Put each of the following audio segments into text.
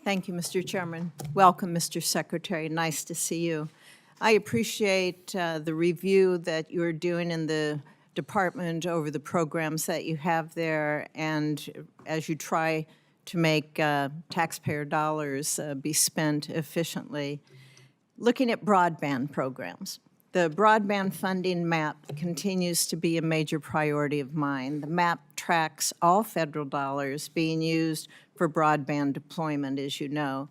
Thank you, Mr. Chairman. Welcome, Mr. Secretary. Nice to see you. I appreciate the review that you're doing in the department over the programs that you have there, and as you try to make taxpayer dollars be spent efficiently. Looking at broadband programs, the Broadband Funding Map continues to be a major priority of mine. The map tracks all federal dollars being used for broadband deployment, as you know.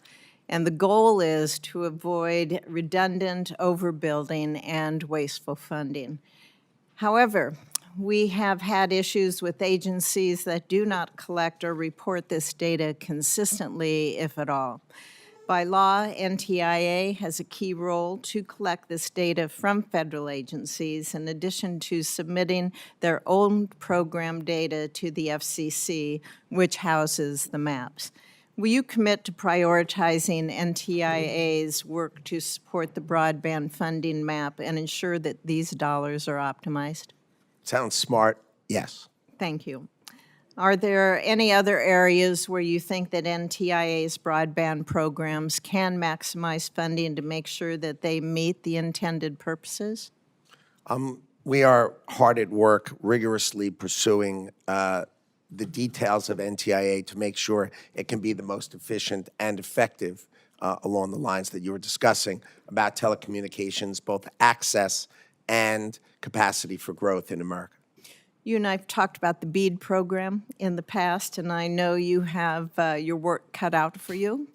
And the goal is to avoid redundant overbuilding and wasteful funding. However, we have had issues with agencies that do not collect or report this data consistently, if at all. By law, NTIA has a key role to collect this data from federal agencies in addition to submitting their own program data to the FCC, which houses the maps. Will you commit to prioritizing NTIA's work to support the broadband funding map and ensure that these dollars are optimized? Sounds smart, yes. Thank you. Are there any other areas where you think that NTIA's broadband programs can maximize funding to make sure that they meet the intended purposes? We are hard at work rigorously pursuing the details of NTIA to make sure it can be the most efficient and effective along the lines that you were discussing about telecommunications, both access and capacity for growth in America. You and I have talked about the BEAD program in the past, and I know you have your work cut out for you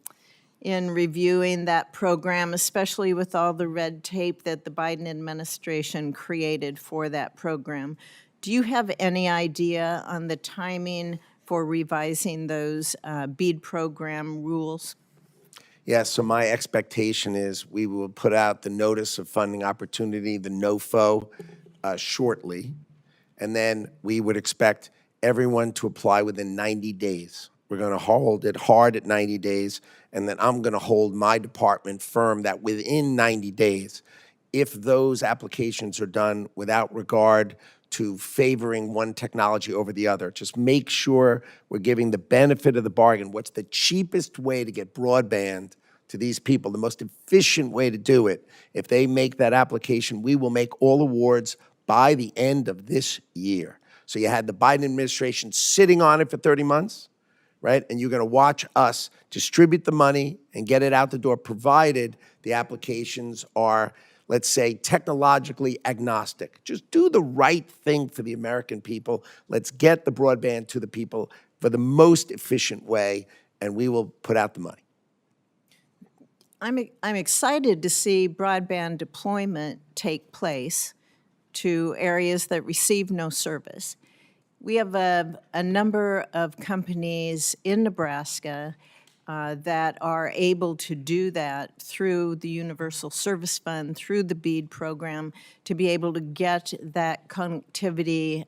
in reviewing that program, especially with all the red tape that the Biden administration created for that program. Do you have any idea on the timing for revising those BEAD program rules? Yes, so my expectation is we will put out the notice of funding opportunity, the NOFO, shortly. And then we would expect everyone to apply within 90 days. We're going to hold it hard at 90 days, and then I'm going to hold my department firm that within 90 days, if those applications are done without regard to favoring one technology over the other, just make sure we're giving the benefit of the bargain. What's the cheapest way to get broadband to these people, the most efficient way to do it? If they make that application, we will make all awards by the end of this year. So you had the Biden administration sitting on it for 30 months, right? And you're going to watch us distribute the money and get it out the door, provided the applications are, let's say, technologically agnostic. Just do the right thing for the American people. Let's get the broadband to the people for the most efficient way, and we will put out the money. I'm excited to see broadband deployment take place to areas that receive no service. We have a number of companies in Nebraska that are able to do that through the Universal Service Fund, through the BEAD program, to be able to get that connectivity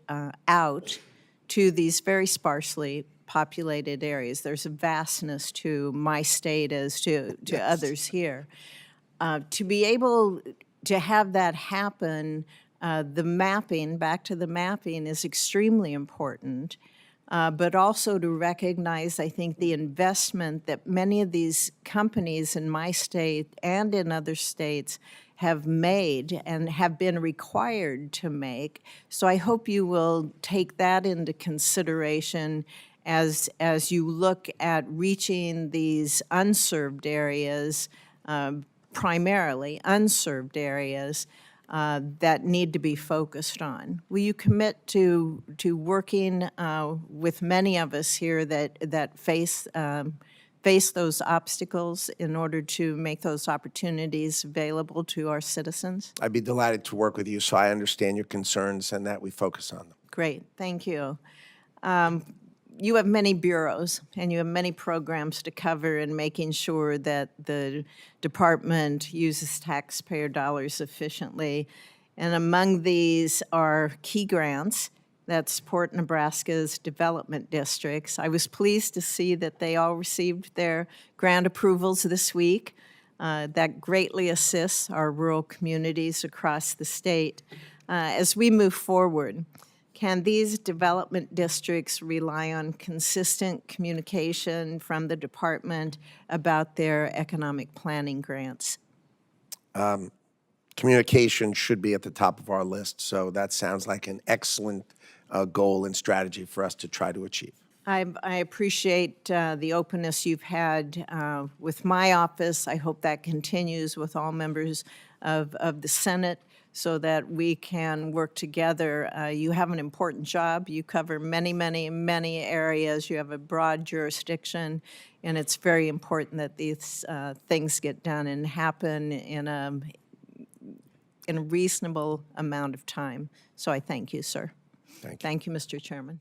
out to these very sparsely populated areas. There's a vastness to my state as to others here. To be able to have that happen, the mapping, back to the mapping, is extremely important, but also to recognize, I think, the investment that many of these companies in my state and in other states have made and have been required to make. So I hope you will take that into consideration as you look at reaching these unserved areas, primarily unserved areas, that need to be focused on. Will you commit to working with many of us here that face those obstacles in order to make those opportunities available to our citizens? I'd be delighted to work with you, so I understand your concerns and that we focus on them. Great, thank you. You have many bureaus and you have many programs to cover in making sure that the department uses taxpayer dollars efficiently. And among these are key grants that support Nebraska's development districts. I was pleased to see that they all received their grant approvals this week. That greatly assists our rural communities across the state. As we move forward, Can these development districts rely on consistent communication from the department about their economic planning grants? Communication should be at the top of our list, so that sounds like an excellent goal and strategy for us to try to achieve. I appreciate the openness you've had with my office. I hope that continues with all members of the Senate so that we can work together. You have an important job. You cover many, many, many areas. You have a broad jurisdiction, and it's very important that these things get done and happen in a reasonable amount of time. So I thank you, sir. Thank you. Thank you, Mr. Chairman.